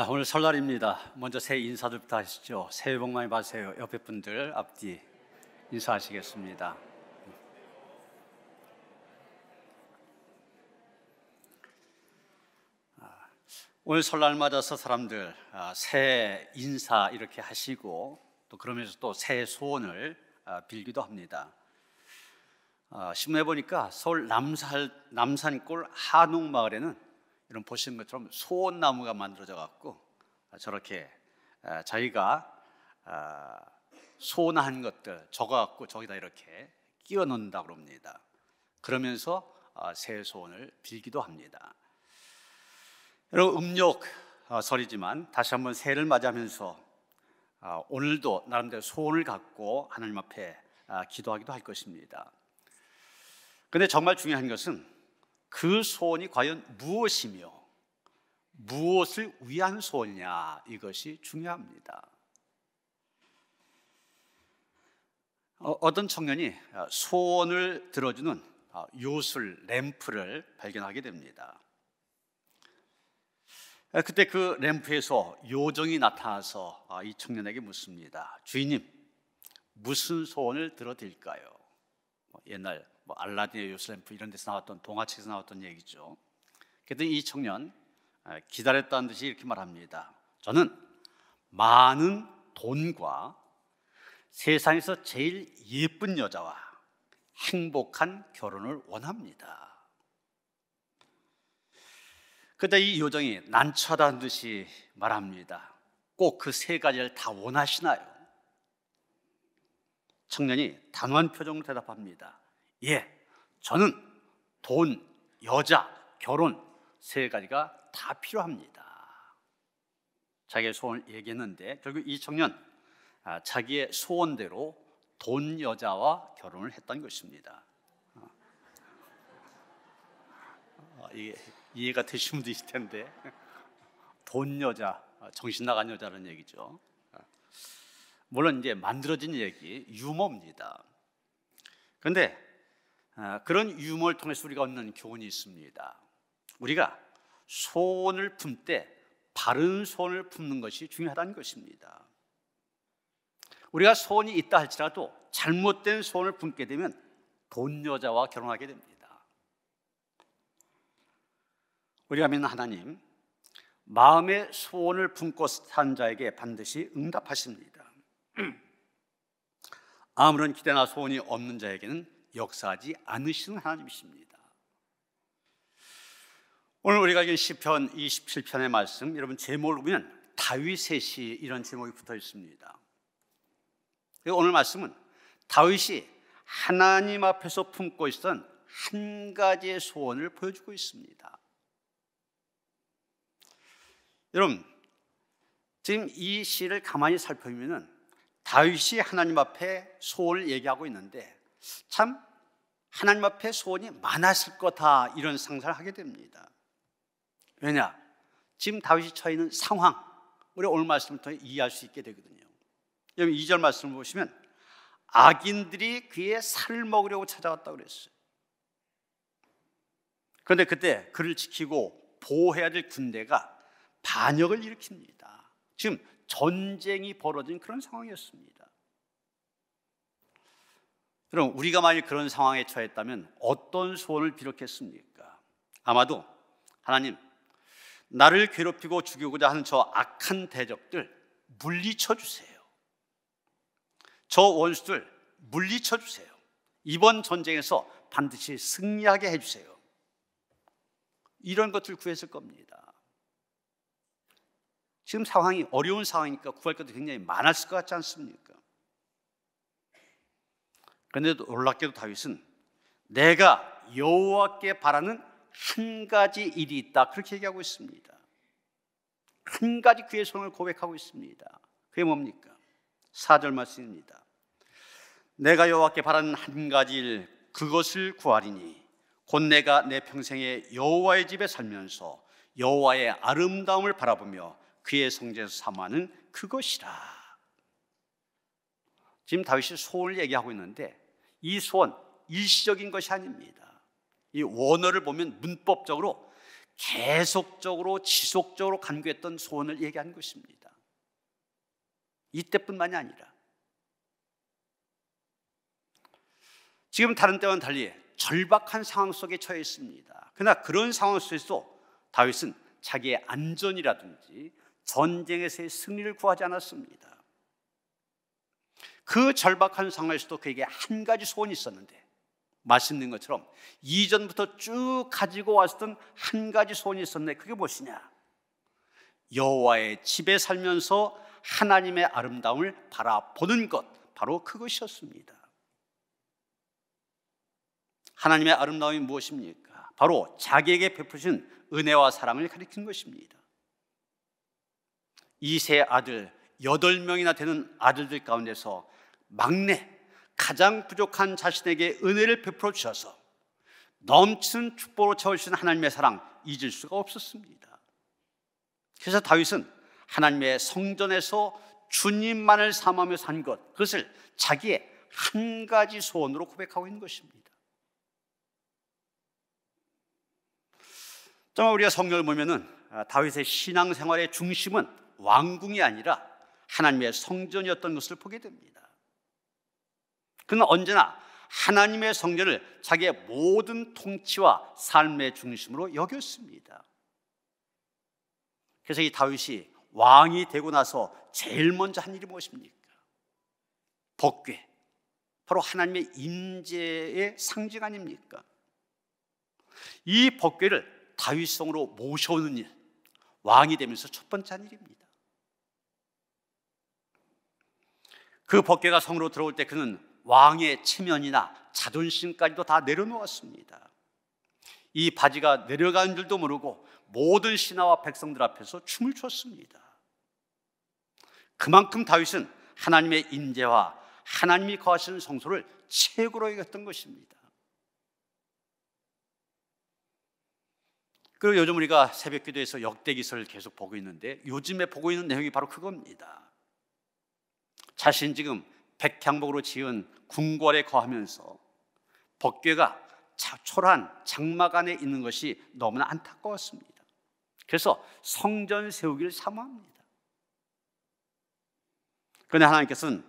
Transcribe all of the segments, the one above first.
오늘 설날입니다. 먼저 새해 인사들부터 하시죠. 새해 복 많이 받으세요. 옆에 분들 앞뒤 인사하시겠습니다. 오늘 설날 맞아서 사람들 새해 인사 이렇게 하시고 또 그러면서 또 새해 소원을 빌기도 합니다. 신문에 보니까 서울 남산골 한옥마을에는 이런 보시는 것처럼 소원나무가 만들어져 갖고 저렇게 자기가 소원한 것들 적어갖고 저기다 이렇게 끼워 넣는다고 합니다. 그러면서 새해 소원을 빌기도 합니다. 여러분, 음력 설이지만 다시 한번 새해를 맞이하면서 오늘도 나름대로 소원을 갖고 하나님 앞에 기도하기도 할 것입니다. 그런데 정말 중요한 것은 그 소원이 과연 무엇이며 무엇을 위한 소원이냐, 이것이 중요합니다. 어떤 청년이 소원을 들어주는 요술 램프를 발견하게 됩니다. 그때 그 램프에서 요정이 나타나서 이 청년에게 묻습니다. 주인님, 무슨 소원을 들어드릴까요? 옛날 알라딘의 요술 램프 이런 데서 나왔던, 동화책에서 나왔던 얘기죠. 그랬더니 이 청년 기다렸다는 듯이 이렇게 말합니다. 저는 많은 돈과 세상에서 제일 예쁜 여자와 행복한 결혼을 원합니다. 그때 이 요정이 난처하다는 듯이 말합니다. 꼭 그 세 가지를 다 원하시나요? 청년이 단호한 표정으로 대답합니다. 예, 저는 돈, 여자, 결혼 세 가지가 다 필요합니다. 자기의 소원을 얘기했는데 결국 이 청년 자기의 소원대로 돈, 여자와 결혼을 했던 것입니다. 이게 이해가 되시는 분도 있을 텐데, 돈, 여자, 정신 나간 여자라는 얘기죠. 물론 이제 만들어진 얘기, 유머입니다. 그런데 그런 유머를 통해서 우리가 얻는 교훈이 있습니다. 우리가 소원을 품 때 바른 소원을 품는 것이 중요하다는 것입니다. 우리가 소원이 있다 할지라도 잘못된 소원을 품게 되면 돈, 여자와 결혼하게 됩니다. 우리가 믿는 하나님, 마음의 소원을 품고 산 자에게 반드시 응답하십니다. 아무런 기대나 소원이 없는 자에게는 역사하지 않으시는 하나님이십니다. 오늘 우리가 읽은 시편 27편의 말씀, 여러분 제목을 보면 다윗의 시, 이런 제목이 붙어 있습니다. 오늘 말씀은 다윗이 하나님 앞에서 품고 있었던 한 가지의 소원을 보여주고 있습니다. 여러분, 지금 이 시를 가만히 살펴보면 다윗이 하나님 앞에 소원을 얘기하고 있는데 참 하나님 앞에 소원이 많았을 거다, 이런 상상을 하게 됩니다. 왜냐? 지금 다윗이 처해 있는 상황, 우리 오늘 말씀을 통해 이해할 수 있게 되거든요. 여러분 2절 말씀을 보시면 악인들이 그의 살을 먹으려고 찾아왔다고 그랬어요. 그런데 그때 그를 지키고 보호해야 될 군대가 반역을 일으킵니다. 지금 전쟁이 벌어진 그런 상황이었습니다. 여러분, 우리가 만약 그런 상황에 처했다면 어떤 소원을 비롯했습니까? 아마도 하나님, 나를 괴롭히고 죽이고자 하는 저 악한 대적들 물리쳐 주세요. 저 원수들 물리쳐 주세요. 이번 전쟁에서 반드시 승리하게 해주세요. 이런 것들 구했을 겁니다. 지금 상황이 어려운 상황이니까 구할 것도 굉장히 많았을 것 같지 않습니까? 그런데 놀랍게도 다윗은 내가 여호와께 바라는 한 가지 일이 있다, 그렇게 얘기하고 있습니다. 한 가지 그의 소원을 고백하고 있습니다. 그게 뭡니까? 4절 말씀입니다. 내가 여호와께 바라는 한 가지 일, 그것을 구하리니 곧 내가 내 평생에 여호와의 집에 살면서 여호와의 아름다움을 바라보며 그의 성전에서 사모하는 그것이라. 지금 다윗이 소원을 얘기하고 있는데 이 소원 일시적인 것이 아닙니다. 이 원어를 보면 문법적으로 계속적으로 지속적으로 간구했던 소원을 얘기한 것입니다. 이때뿐만이 아니라 지금 다른 때와는 달리 절박한 상황 속에 처해 있습니다. 그러나 그런 상황 속에서도 다윗은 자기의 안전이라든지 전쟁에서의 승리를 구하지 않았습니다. 그 절박한 상황에서도 그에게 한 가지 소원이 있었는데, 말씀드린 것처럼 이전부터 쭉 가지고 왔던 한 가지 소원이 있었는데, 그게 무엇이냐? 여호와의 집에 살면서 하나님의 아름다움을 바라보는 것, 바로 그것이었습니다. 하나님의 아름다움이 무엇입니까? 바로 자기에게 베푸신 은혜와 사랑을 가리킨 것입니다. 이세 아들 8명이나 되는 아들들 가운데서 막내, 가장 부족한 자신에게 은혜를 베풀어 주셔서 넘치는 축복으로 채워주신 하나님의 사랑, 잊을 수가 없었습니다. 그래서 다윗은 하나님의 성전에서 주님만을 삼으며 산 것, 그것을 자기의 한 가지 소원으로 고백하고 있는 것입니다. 정말 우리가 성경을 보면은 다윗의 신앙생활의 중심은 왕궁이 아니라 하나님의 성전이었던 것을 보게 됩니다. 그는 언제나 하나님의 성전을 자기의 모든 통치와 삶의 중심으로 여겼습니다. 그래서 이 다윗이 왕이 되고 나서 제일 먼저 한 일이 무엇입니까? 법궤, 바로 하나님의 임재의 상징 아닙니까? 이 법궤를 다윗성으로 모셔오는 일, 왕이 되면서 첫 번째 한 일입니다. 그 법궤가 성으로 들어올 때 그는 왕의 체면이나 자존심까지도 다 내려놓았습니다. 이 바지가 내려가는 줄도 모르고 모든 신하와 백성들 앞에서 춤을 췄습니다. 그만큼 다윗은 하나님의 임재와 하나님이 거하시는 성소를 최고로 여겼던 것입니다. 그리고 요즘 우리가 새벽 기도에서 역대기서를 계속 보고 있는데, 요즘에 보고 있는 내용이 바로 그겁니다. 자신 지금 백향목으로 지은 궁궐에 거하면서 법궤가 초라한 장막 안에 있는 것이 너무나 안타까웠습니다. 그래서 성전 세우기를 사모합니다. 그런데 하나님께서는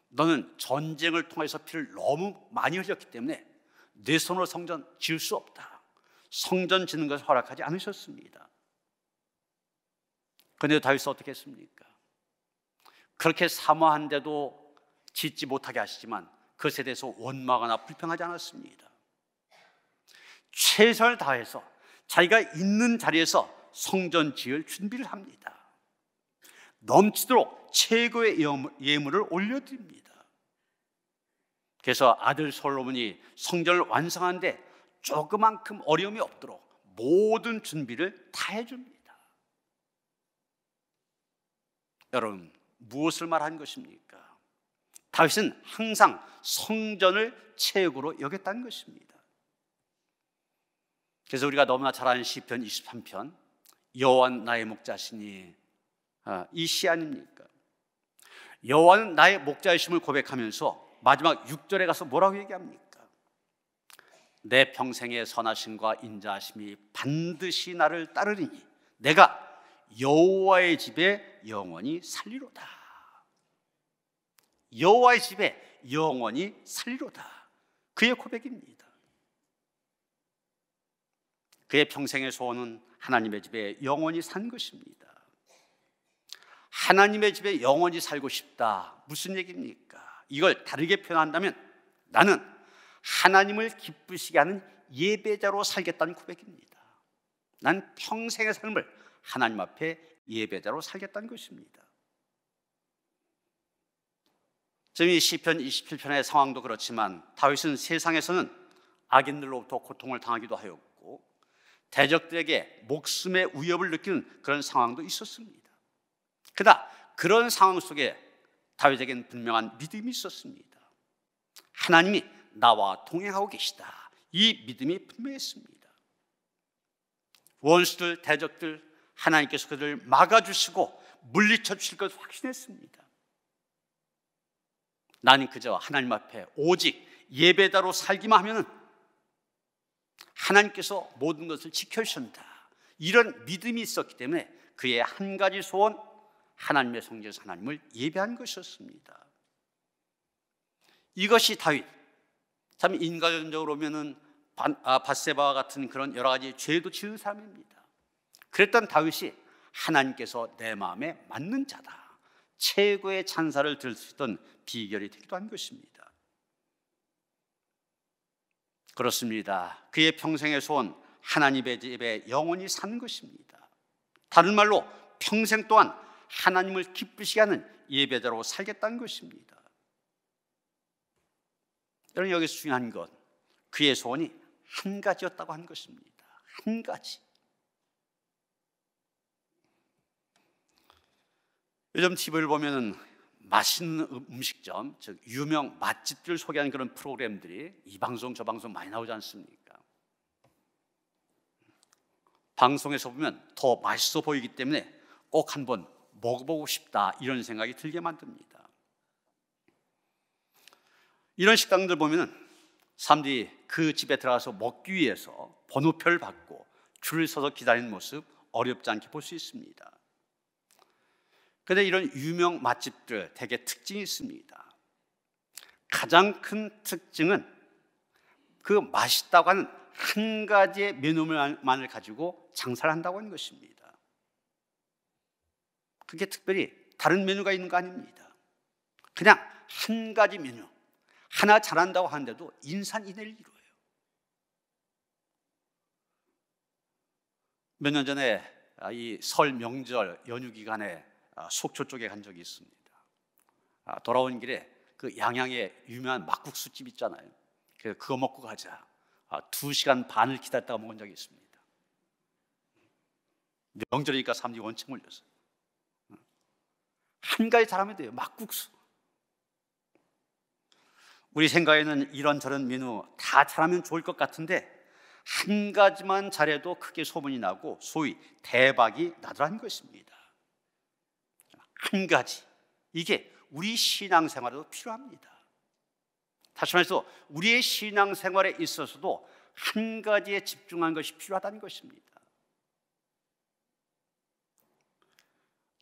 너는 전쟁을 통해서 피를 너무 많이 흘렸기 때문에 내 손으로 성전 지을 수 없다, 성전 짓는 것을 허락하지 않으셨습니다. 그런데 다윗은 어떻게 했습니까? 그렇게 사모한데도 짓지 못하게 하시지만 그것에 대해서 원망하나 불평하지 않았습니다. 최선을 다해서 자기가 있는 자리에서 성전 지을 준비를 합니다. 넘치도록 최고의 예물을 올려드립니다. 그래서 아들 솔로몬이 성전을 완성하는데 조그만큼 어려움이 없도록 모든 준비를 다 해줍니다. 여러분, 무엇을 말하는 것입니까? 다윗은 항상 성전을 최고로 여겼다는 것입니다. 그래서 우리가 너무나 잘 아는 시편 23편, 여호와는 나의 목자시니, 이 시 아닙니까? 여호와는 나의 목자이심을 고백하면서 마지막 6절에 가서 뭐라고 얘기합니까? 내 평생의 선하심과 인자하심이 반드시 나를 따르리니 내가 여호와의 집에 영원히 살리로다. 여호와의 집에 영원히 살리로다. 그의 고백입니다. 그의 평생의 소원은 하나님의 집에 영원히 산 것입니다. 하나님의 집에 영원히 살고 싶다. 무슨 얘기입니까? 이걸 다르게 표현한다면 나는 하나님을 기쁘시게 하는 예배자로 살겠다는 고백입니다. 난 평생의 삶을 하나님 앞에 예배자로 살겠다는 것입니다. 지금 이 시편 27편의 상황도 그렇지만 다윗은 세상에서는 악인들로부터 고통을 당하기도 하였고 대적들에게 목숨의 위협을 느끼는 그런 상황도 있었습니다. 그러나 그런 상황 속에 다윗에게는 분명한 믿음이 있었습니다. 하나님이 나와 동행하고 계시다. 이 믿음이 분명했습니다. 원수들, 대적들, 하나님께서 그들을 막아주시고 물리쳐 주실 것을 확신했습니다. 나는 그저 하나님 앞에 오직 예배자로 살기만 하면 하나님께서 모든 것을 지켜주신다. 이런 믿음이 있었기 때문에 그의 한 가지 소원, 하나님의 성전에서 하나님을 예배한 것이었습니다. 이것이 다윗, 참 인간적으로 보면은 밧세바와 같은 그런 여러 가지 죄도 지은 사람입니다. 그랬던 다윗이 하나님께서 내 마음에 맞는 자다, 최고의 찬사를 들을 수 있던 비결이 되기도 한 것입니다. 그렇습니다. 그의 평생의 소원, 하나님의 집에 영원히 사는 것입니다. 다른 말로 평생 동안 하나님을 기쁘시게 하는 예배자로 살겠다는 것입니다. 여러분, 여기서 중요한 것, 그의 소원이 한 가지였다고 하는 것입니다. 한 가지. 요즘 TV를 보면은 맛있는 음식점, 즉 유명 맛집들 소개하는 그런 프로그램들이 이 방송 저 방송 많이 나오지 않습니까? 방송에서 보면 더 맛있어 보이기 때문에 꼭 한번 먹어보고 싶다, 이런 생각이 들게 만듭니다. 이런 식당들 보면은 사람들이 그 집에 들어가서 먹기 위해서 번호표를 받고 줄을 서서 기다리는 모습 어렵지 않게 볼 수 있습니다. 그런데 이런 유명 맛집들 대개 특징이 있습니다. 가장 큰 특징은 그 맛있다고 하는 한 가지의 메뉴만을 가지고 장사를 한다고 하는 것입니다. 그게 특별히 다른 메뉴가 있는 거 아닙니다. 그냥 한 가지 메뉴 하나 잘한다고 하는데도 인산인해를 이루어요. 몇 년 전에 이 설 명절 연휴 기간에 속초 쪽에 간 적이 있습니다. 돌아온 길에 그 양양에 유명한 막국수 집 있잖아요. 그래서 그거 먹고 가자. 2시간 반을 기다렸다가 먹은 적이 있습니다. 명절이니까 사람들이 원체 몰렸어요. 한 가지 잘하면 돼요. 막국수. 우리 생각에는 이런저런 메뉴 다 잘하면 좋을 것 같은데 한 가지만 잘해도 크게 소문이 나고 소위 대박이 나더라는 것입니다. 한 가지, 이게 우리 신앙생활에도 필요합니다. 다시 말해서 우리의 신앙생활에 있어서도 한 가지에 집중한 것이 필요하다는 것입니다.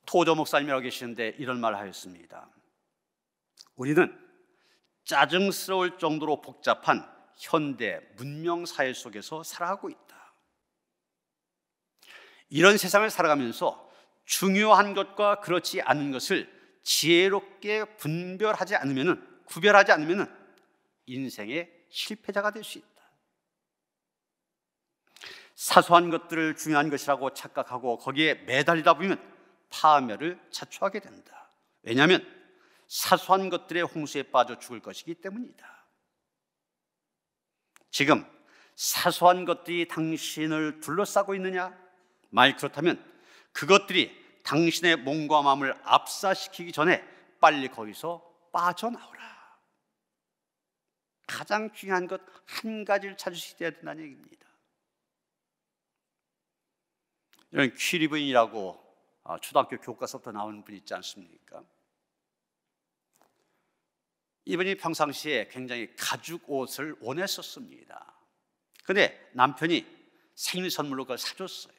토저 목사님이라고 계시는데 이런 말을 하였습니다. 우리는 짜증스러울 정도로 복잡한 현대 문명사회 속에서 살아가고 있다. 이런 세상을 살아가면서 중요한 것과 그렇지 않은 것을 지혜롭게 구별하지 않으면 인생의 실패자가 될 수 있다. 사소한 것들을 중요한 것이라고 착각하고 거기에 매달리다 보면 파멸을 자초하게 된다. 왜냐하면 사소한 것들의 홍수에 빠져 죽을 것이기 때문이다. 지금 사소한 것들이 당신을 둘러싸고 있느냐? 만약 그렇다면 그것들이 당신의 몸과 마음을 압사시키기 전에 빨리 거기서 빠져나오라. 가장 중요한 것 한 가지를 찾을 수 있어야 된다는 얘기입니다. 이런 퀴리브인이라고 초등학교 교과서부터 나오는 분이 있지 않습니까? 이분이 평상시에 굉장히 가죽 옷을 원했었습니다. 그런데 남편이 생일 선물로 그걸 사줬어요.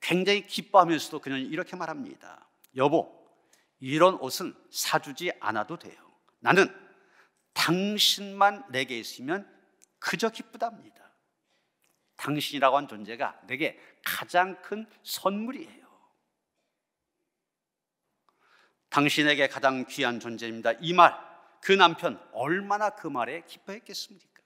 굉장히 기뻐하면서도 그녀는 이렇게 말합니다. 여보, 이런 옷은 사주지 않아도 돼요. 나는 당신만 내게 있으면 그저 기쁘답니다. 당신이라고 한 존재가 내게 가장 큰 선물이에요. 당신에게 가장 귀한 존재입니다. 이 말, 그 남편 얼마나 그 말에 기뻐했겠습니까?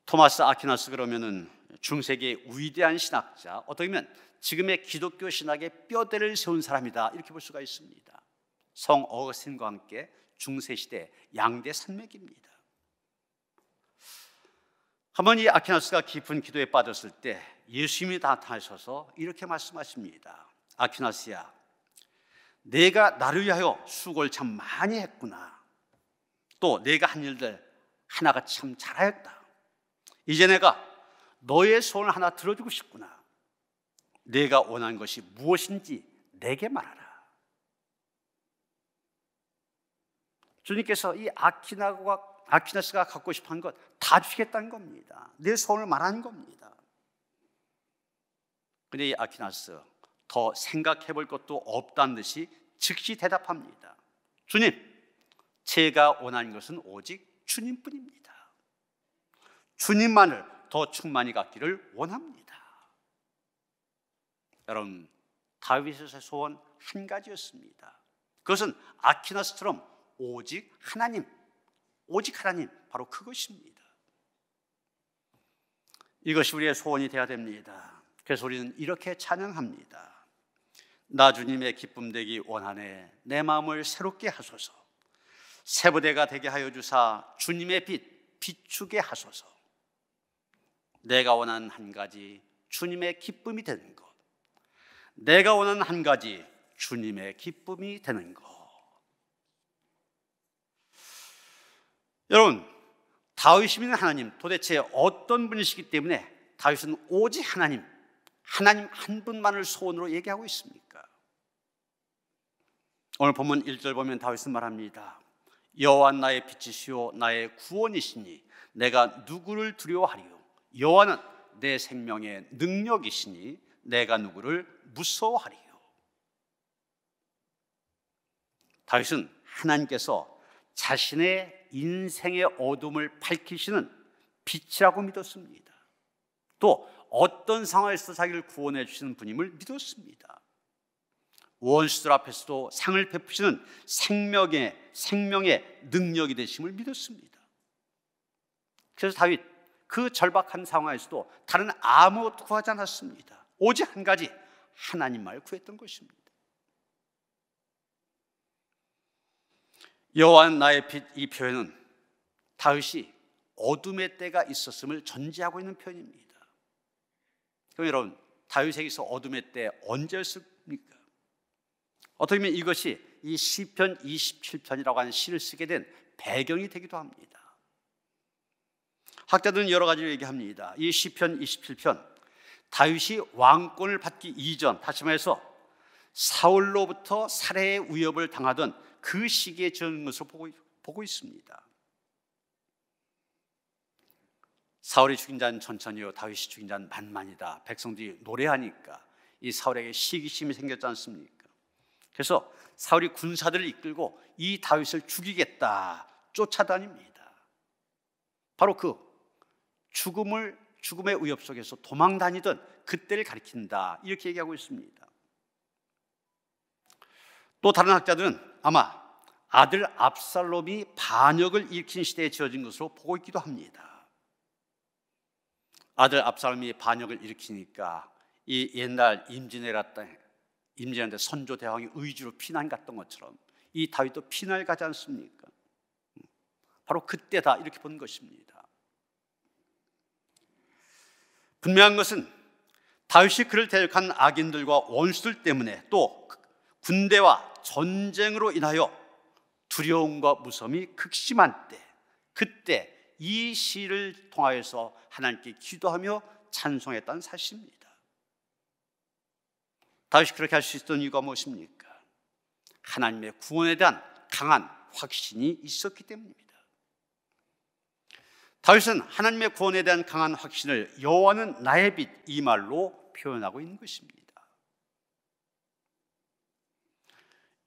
토마스 아퀴나스 그러면은 중세기의 위대한 신학자, 어떻게 보면 지금의 기독교 신학의 뼈대를 세운 사람이다, 이렇게 볼 수가 있습니다. 성 어거스틴과 함께 중세시대 양대 산맥입니다. 한번 이 아퀴나스가 깊은 기도에 빠졌을 때 예수님이 나타나셔서 이렇게 말씀하십니다. 아퀴나스야, 내가 나를 위하여 수고를 참 많이 했구나. 또 내가 한 일들 하나가 참 잘하였다. 이제 내가 너의 소원을 하나 들어주고 싶구나. 내가 원하는 것이 무엇인지 내게 말하라. 주님께서 이 아퀴나스와 아퀴나스가 갖고 싶어하는 것 다 주겠다는 겁니다. 내 소원을 말하는 겁니다. 근데 이 아퀴나스 더 생각해 볼 것도 없다는 듯이 즉시 대답합니다. 주님, 제가 원하는 것은 오직 주님뿐입니다. 주님만을 더 충만히 갖기를 원합니다. 여러분, 다윗의 소원 한 가지였습니다. 그것은 아퀴나스처럼 오직 하나님, 바로 그것입니다. 이것이 우리의 소원이 되어야 됩니다. 그래서 우리는 이렇게 찬양합니다. 나 주님의 기쁨 되기 원하네. 내 마음을 새롭게 하소서. 새부대가 되게 하여 주사 주님의 빛 비추게 하소서. 내가 원하는 한 가지 주님의 기쁨이 되는 것. 내가 원하는 한 가지 주님의 기쁨이 되는 것. 여러분, 다윗이면 하나님, 도대체 어떤 분이시기 때문에 다윗은 오직 하나님 한 분만을 소원으로 얘기하고 있습니까? 오늘 본문 1절 보면 다윗은 말합니다. 여호와 나의 빛이시오 나의 구원이시니 내가 누구를 두려워하리요? 여호와는 내 생명의 능력이시니 내가 누구를 무서워하리요? 다윗은 하나님께서 자신의 인생의 어둠을 밝히시는 빛이라고 믿었습니다. 또 어떤 상황에서 자기를 구원해 주시는 분임을 믿었습니다. 원수들 앞에서도 상을 베푸시는 생명의 능력이 되심을 믿었습니다. 그래서 다윗 그 절박한 상황에서도 다른 아무것도 구하지 않았습니다. 오직 한 가지 하나님만을 구했던 것입니다. 여호와는 나의 빛, 이 표현은 다윗이 어둠의 때가 있었음을 전제하고 있는 표현입니다. 그럼 여러분, 다윗에게서 어둠의 때 언제였습니까? 어떻게 보면 이것이 이 시편 27편이라고 하는 시를 쓰게 된 배경이 되기도 합니다. 학자들은 여러 가지를 얘기합니다. 이 시편 27편, 다윗이 왕권을 받기 이전, 다시 말해서 사울로부터 살해의 위협을 당하던 그 시기에 지은 것으로 보고 있습니다. 사울이 죽인 자는 천천히요 다윗이 죽인 자는 만만이다. 백성들이 노래하니까 이 사울에게 시기심이 생겼지 않습니까? 그래서 사울이 군사들을 이끌고 이 다윗을 죽이겠다 쫓아다닙니다. 바로 그 죽음의 위협 속에서 도망다니던 그때를 가리킨다, 이렇게 얘기하고 있습니다. 또 다른 학자들은 아마 아들 압살롬이 반역을 일으킨 시대에 지어진 것으로 보고 있기도 합니다. 아들 압살롬이 반역을 일으키니까 이 옛날 임진왜란때 선조 대왕이 의주로 피난 갔던 것처럼 이 다윗도 피난을 가지 않습니까? 바로 그때다, 이렇게 본 것입니다. 분명한 것은 다윗이 그를 대적한 악인들과 원수들 때문에 또 군대와 전쟁으로 인하여 두려움과 무서움이 극심한 때, 그때 이 시를 통하여서 하나님께 기도하며 찬송했다는 사실입니다. 다윗이 그렇게 할 수 있었던 이유가 무엇입니까? 하나님의 구원에 대한 강한 확신이 있었기 때문입니다. 다윗은 하나님의 구원에 대한 강한 확신을 여호와는 나의 빛, 이 말로 표현하고 있는 것입니다.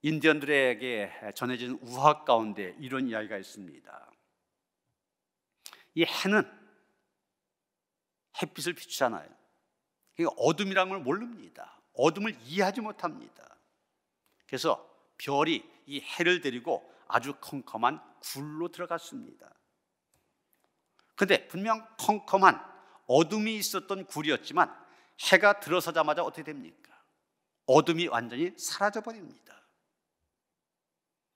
인디언들에게 전해진 우화 가운데 이런 이야기가 있습니다. 이 해는 햇빛을 비추잖아요. 그러니까 어둠이라는 걸 모릅니다. 어둠을 이해하지 못합니다. 그래서 별이 이 해를 데리고 아주 컴컴한 굴로 들어갔습니다. 그런데 분명 컴컴한 어둠이 있었던 굴이었지만 해가 들어서자마자 어떻게 됩니까? 어둠이 완전히 사라져버립니다.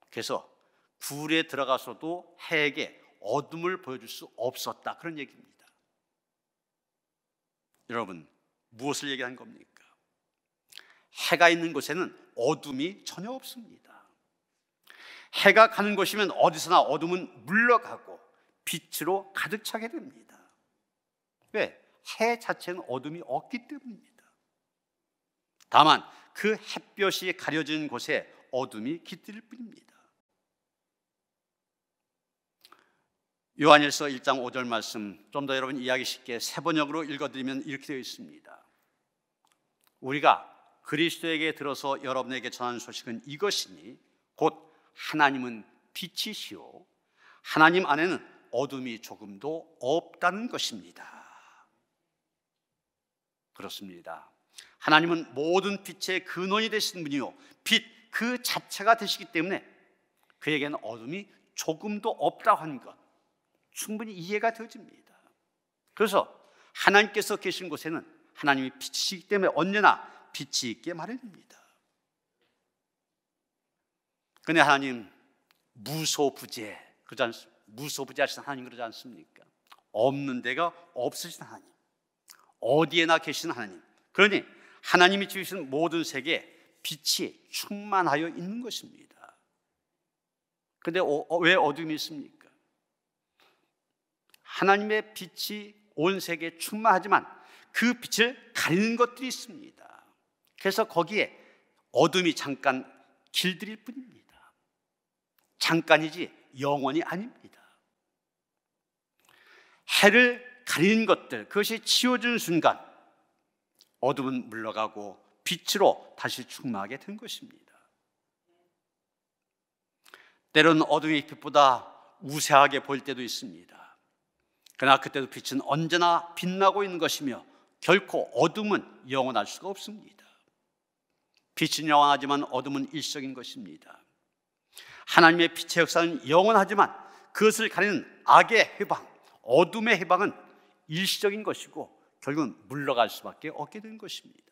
그래서 굴에 들어가서도 해에게 어둠을 보여줄 수 없었다, 그런 얘기입니다. 여러분, 무엇을 얘기한 겁니까? 해가 있는 곳에는 어둠이 전혀 없습니다. 해가 가는 곳이면 어디서나 어둠은 물러가고 빛으로 가득 차게 됩니다. 왜? 해 자체는 어둠이 없기 때문입니다. 다만 그 햇볕이 가려진 곳에 어둠이 깃들 뿐입니다. 요한일서 1장 5절 말씀 좀 더 여러분 이해하기 쉽게 세 번역으로 읽어드리면 이렇게 되어 있습니다. 우리가 그리스도에게 들어서 여러분에게 전하는 소식은 이것이니 곧 하나님은 빛이시오 하나님 안에는 어둠이 조금도 없다는 것입니다. 그렇습니다. 하나님은 모든 빛의 근원이 되신 분이요 빛 그 자체가 되시기 때문에 그에게는 어둠이 조금도 없다고 하는 것 충분히 이해가 되어집니다. 그래서 하나님께서 계신 곳에는 하나님이 빛이시기 때문에 언제나 빛이 있게 마련입니다. 그런데 하나님 무소부재 그러지 않습니까? 무소부재하신 하나님 그러지 않습니까? 없는 데가 없으신 하나님, 어디에나 계신 하나님. 그러니 하나님이 지으신 모든 세계에 빛이 충만하여 있는 것입니다. 그런데 왜 어둠이 있습니까? 하나님의 빛이 온 세계에 충만하지만 그 빛을 가리는 것들이 있습니다. 그래서 거기에 어둠이 잠깐 길들일 뿐입니다. 잠깐이지 영원히 아닙니다. 해를 가리는 것들 그것이 치워지는 순간 어둠은 물러가고 빛으로 다시 충만하게 된 것입니다. 때로는 어둠이 빛보다 우세하게 보일 때도 있습니다. 그러나 그때도 빛은 언제나 빛나고 있는 것이며 결코 어둠은 영원할 수가 없습니다. 빛은 영원하지만 어둠은 일시적인 것입니다. 하나님의 빛의 역사는 영원하지만 그것을 가리는 악의 해방, 어둠의 해방은 일시적인 것이고 결국은 물러갈 수밖에 없게 된 것입니다.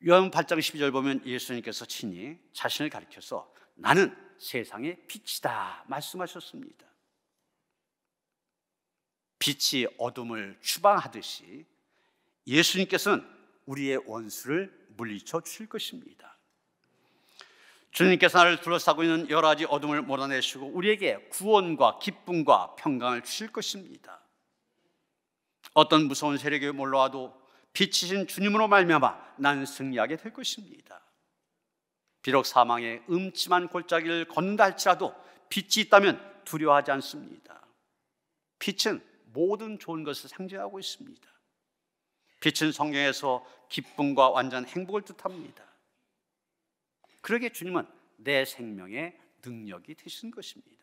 요한 8장 12절 보면 예수님께서 친히 자신을 가리켜서 나는 세상의 빛이다 말씀하셨습니다. 빛이 어둠을 추방하듯이 예수님께서는 우리의 원수를 물리쳐 주실 것입니다. 주님께서 나를 둘러싸고 있는 여러 가지 어둠을 몰아내시고 우리에게 구원과 기쁨과 평강을 주실 것입니다. 어떤 무서운 세력이 몰려와도 빛이신 주님으로 말미암아 나는 승리하게 될 것입니다. 비록 사망의 음침한 골짜기를 걷는다 할지라도 빛이 있다면 두려워하지 않습니다. 빛은 모든 좋은 것을 상징하고 있습니다. 빛은 성경에서 기쁨과 완전 행복을 뜻합니다. 그러기에 주님은 내 생명의 능력이 되신 것입니다.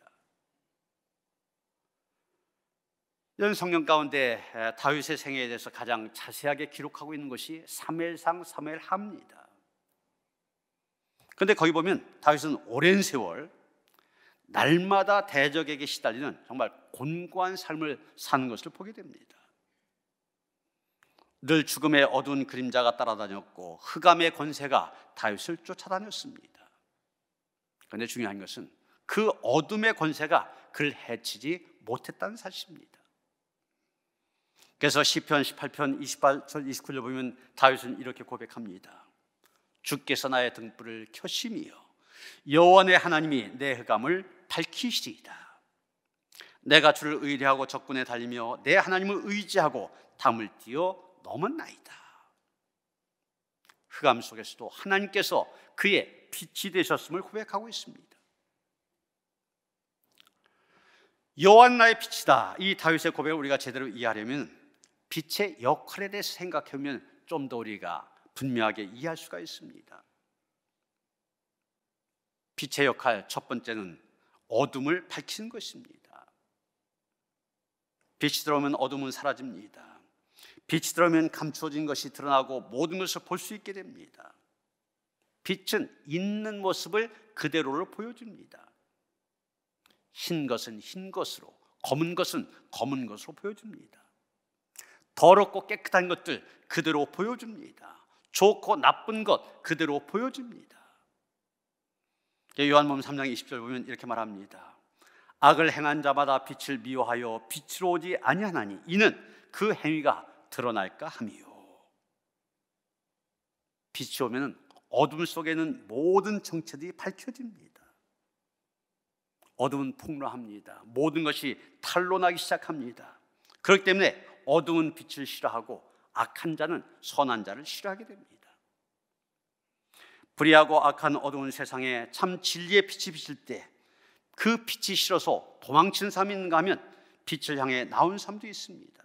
이런 성경 가운데 다윗의 생애에 대해서 가장 자세하게 기록하고 있는 것이 사무엘상 사무엘하입니다. 그런데 거기 보면 다윗은 오랜 세월 날마다 대적에게 시달리는 정말 곤고한 삶을 사는 것을 보게 됩니다. 늘 죽음의 어두운 그림자가 따라다녔고 흑암의 권세가 다윗을 쫓아다녔습니다. 그런데 중요한 것은 그 어둠의 권세가 그를 해치지 못했다는 사실입니다. 그래서 시편 18편 28절 29절 보면 다윗은 이렇게 고백합니다. 주께서 나의 등불을 켜심이여 여호와의 하나님이 내 흑암을 밝히시리이다. 내가 주를 의뢰하고 적군에 달리며 내 하나님을 의지하고 담을 띄어 넘었나이다. 흑암 속에서도 하나님께서 그의 빛이 되셨음을 고백하고 있습니다. 여호와 나의 빛이다. 이 다윗의 고백을 우리가 제대로 이해하려면 빛의 역할에 대해서 생각해보면 좀 더 우리가 분명하게 이해할 수가 있습니다. 빛의 역할 첫 번째는 어둠을 밝히는 것입니다. 빛이 들어오면 어둠은 사라집니다. 빛이 들어오면 감추어진 것이 드러나고 모든 것을 볼 수 있게 됩니다. 빛은 있는 모습을 그대로를 보여줍니다. 흰 것은 흰 것으로, 검은 것은 검은 것으로 보여줍니다. 더럽고 깨끗한 것들 그대로 보여줍니다. 좋고 나쁜 것 그대로 보여줍니다. 요한복음 3장 20절 보면 이렇게 말합니다. 악을 행한 자마다 빛을 미워하여 빛으로 오지 아니하나니 이는 그 행위가 드러날까 함이요. 빛이 오면 어둠 속에는 모든 정체들이 밝혀집니다. 어둠은 폭로합니다. 모든 것이 탄로나기 시작합니다. 그렇기 때문에 어두운 빛을 싫어하고 악한 자는 선한 자를 싫어하게 됩니다. 불의하고 악한 어두운 세상에 참 진리의 빛이 비칠 때 그 빛이 싫어서 도망치는 사람이 있는가 하면 빛을 향해 나온 사람도 있습니다.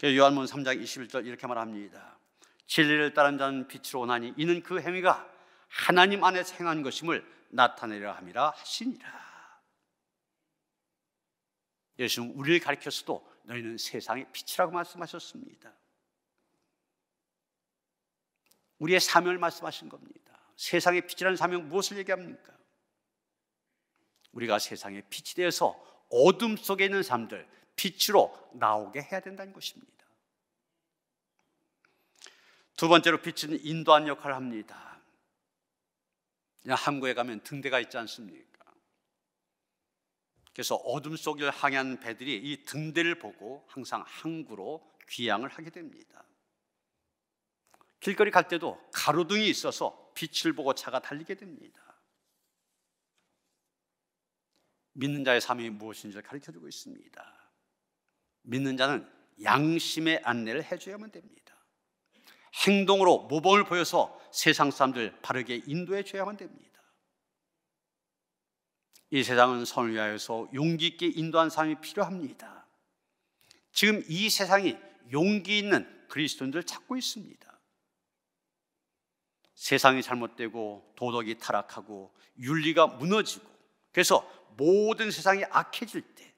요한복음 3장 21절 이렇게 말합니다. 진리를 따른 자는 빛으로 오나니 이는 그 행위가 하나님 안에서 행한 것임을 나타내려 함이라 하시니라. 예수는 우리를 가리켜서도 너희는 세상의 빛이라고 말씀하셨습니다. 우리의 사명을 말씀하신 겁니다. 세상의 빛이라는 사명 무엇을 얘기합니까? 우리가 세상의 빛이 되어서 어둠 속에 있는 사람들 빛으로 나오게 해야 된다는 것입니다. 두 번째로 빛은 인도하는 역할을 합니다. 항구에 가면 등대가 있지 않습니까? 그래서 어둠 속을 항해하는 배들이 이 등대를 보고 항상 항구로 귀향을 하게 됩니다. 길거리 갈 때도 가로등이 있어서 빛을 보고 차가 달리게 됩니다. 믿는 자의 삶이 무엇인지를 가르쳐주고 있습니다. 믿는 자는 양심의 안내를 해줘야만 됩니다. 행동으로 모범을 보여서 세상 사람들 바르게 인도해 줘야만 됩니다. 이 세상은 선을 위하여서 용기 있게 인도한 사람이 필요합니다. 지금 이 세상이 용기 있는 그리스도인들을 찾고 있습니다. 세상이 잘못되고 도덕이 타락하고 윤리가 무너지고 그래서 모든 세상이 악해질 때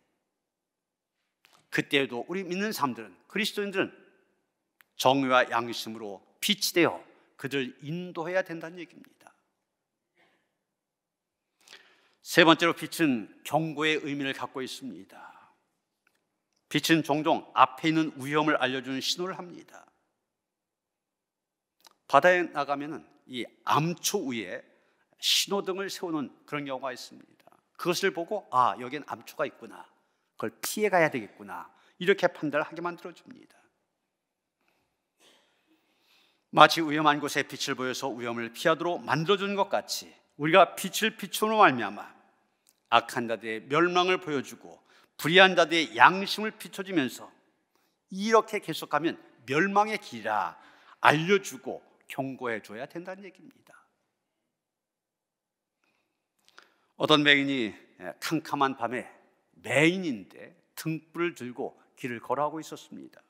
그때에도 우리 믿는 사람들은 그리스도인들은 정의와 양심으로 빛이 되어 그들을 인도해야 된다는 얘기입니다. 세 번째로 빛은 경고의 의미를 갖고 있습니다. 빛은 종종 앞에 있는 위험을 알려주는 신호를 합니다. 바다에 나가면은 이 암초 위에 신호등을 세우는 그런 경우가 있습니다. 그것을 보고 여기엔 암초가 있구나, 그걸 피해 가야 되겠구나, 이렇게 판단을 하게 만들어줍니다. 마치 위험한 곳에 빛을 보여서 위험을 피하도록 만들어주는 것 같이 우리가 빛을 비추므로 말미암아 악한 자들의 멸망을 보여주고 불의한 자들의 양심을 비춰주면서 이렇게 계속하면 멸망의 길이라 알려주고 경고해줘야 된다는 얘기입니다. 어떤 맹인이 캄캄한 밤에 맹인인데 등불을 들고 길을 걸어가고 있었습니다.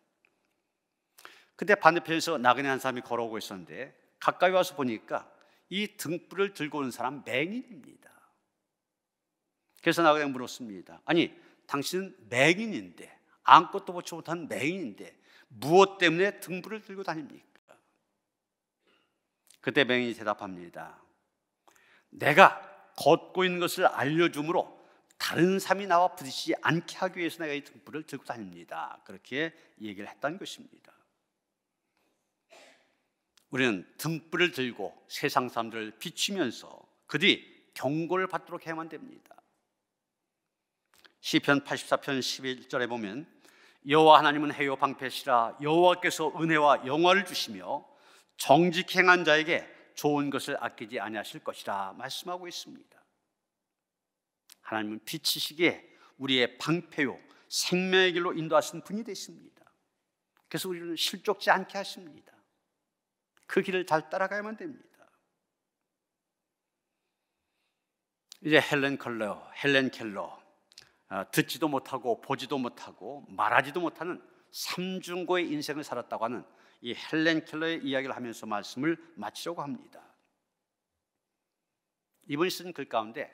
그때 반대편에서 나그네 한 사람이 걸어오고 있었는데 가까이 와서 보니까 이 등불을 들고 오는 사람 맹인입니다. 그래서 나그네가 물었습니다. 아니, 당신은 맹인인데, 아무것도 보지 못한 맹인인데 무엇 때문에 등불을 들고 다닙니까? 그때 맹인이 대답합니다. 내가 걷고 있는 것을 알려주므로 다른 사람이 나와 부딪히지 않게 하기 위해서 내가 이 등불을 들고 다닙니다. 그렇게 얘기를 했다는 것입니다. 우리는 등불을 들고 세상 사람들을 비추면서 그들이 경고를 받도록 해야만 됩니다. 시편 84편 11절에 보면 여호와 하나님은 해요 방패시라 여호와께서 은혜와 영화를 주시며 정직히 행한 자에게 좋은 것을 아끼지 아니하실 것이라 말씀하고 있습니다. 하나님은 빛이시기에 우리의 방패요 생명의 길로 인도하신 분이 되십니다. 그래서 우리는 실족지 않게 하십니다. 그 길을 잘 따라가야만 됩니다. 이제 헬렌 켈러 듣지도 못하고 보지도 못하고 말하지도 못하는 삼중고의 인생을 살았다고 하는 이 헬렌 켈러의 이야기를 하면서 말씀을 마치려고 합니다. 이분이 쓴 글 가운데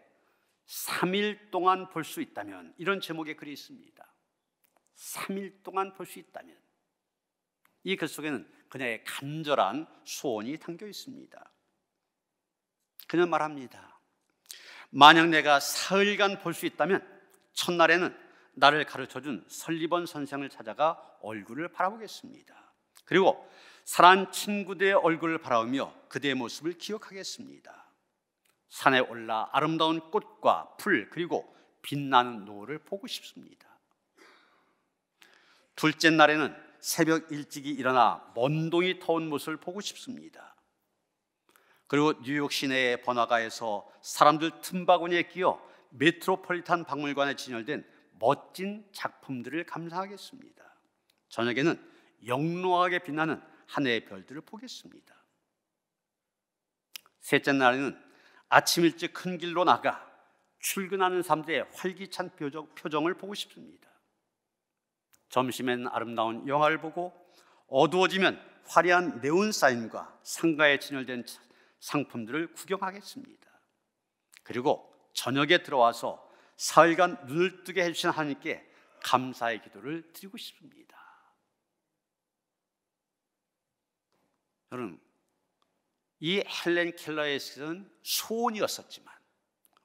3일 동안 볼 수 있다면, 이런 제목의 글이 있습니다. 3일 동안 볼 수 있다면. 이 글 속에는 그녀의 간절한 소원이 담겨 있습니다. 그녀는 말합니다. 만약 내가 사흘간 볼 수 있다면 첫날에는 나를 가르쳐준 설리번 선생을 찾아가 얼굴을 바라보겠습니다. 그리고 사랑하는 친구들의 얼굴을 바라보며 그대의 모습을 기억하겠습니다. 산에 올라 아름다운 꽃과 풀 그리고 빛나는 노을을 보고 싶습니다. 둘째 날에는 새벽 일찍이 일어나 먼동이 터온 모습을 보고 싶습니다. 그리고 뉴욕 시내의 번화가에서 사람들 틈바구니에 끼어 메트로폴리탄 박물관에 진열된 멋진 작품들을 감상하겠습니다. 저녁에는 영롱하게 빛나는 하늘의 별들을 보겠습니다. 셋째 날에는 아침 일찍 큰 길로 나가 출근하는 사람들의 활기찬 표정을 보고 싶습니다. 점심엔 아름다운 영화를 보고 어두워지면 화려한 네온사인과 상가에 진열된 상품들을 구경하겠습니다. 그리고 저녁에 들어와서 사흘간 눈을 뜨게 해주신 하나님께 감사의 기도를 드리고 싶습니다. 여러분, 이 헬렌 켈러의 시는 소원이었었지만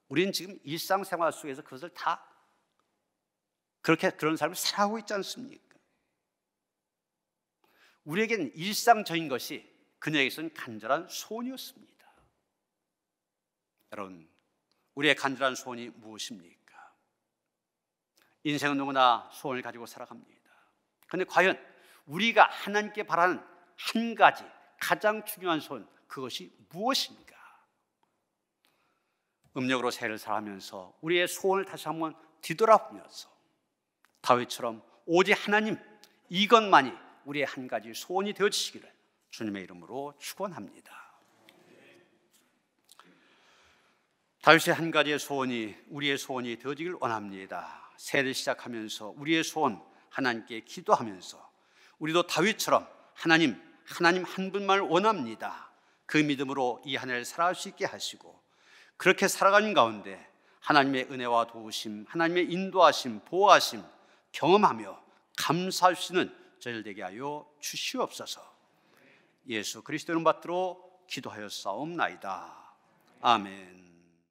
우리는 지금 일상생활 속에서 그것을 다 그런 삶을 살아가고 있지 않습니까? 우리에게는 일상적인 것이 그녀에게서는 간절한 소원이었습니다. 여러분, 우리의 간절한 소원이 무엇입니까? 인생은 누구나 소원을 가지고 살아갑니다. 그런데 과연 우리가 하나님께 바라는 한 가지 가장 중요한 소원, 그것이 무엇입니까? 음력으로 새해를 살아가면서 우리의 소원을 다시 한번 뒤돌아보면서 다윗처럼 오직 하나님, 이것만이 우리의 한 가지 소원이 되어지시기를 주님의 이름으로 축원합니다. 다윗의 한 가지의 소원이 우리의 소원이 되어지길 원합니다. 새해를 시작하면서 우리의 소원 하나님께 기도하면서 우리도 다윗처럼 하나님 한 분만을 원합니다. 그 믿음으로 이 한 해를 살아갈 수 있게 하시고, 그렇게 살아가는 가운데 하나님의 은혜와 도우심, 하나님의 인도하심, 보호하심 경험하며 감사할 수 있는 저희들 되게 하여 주시옵소서. 예수 그리스도 이름 받들어 기도하여 싸움나이다. 아멘.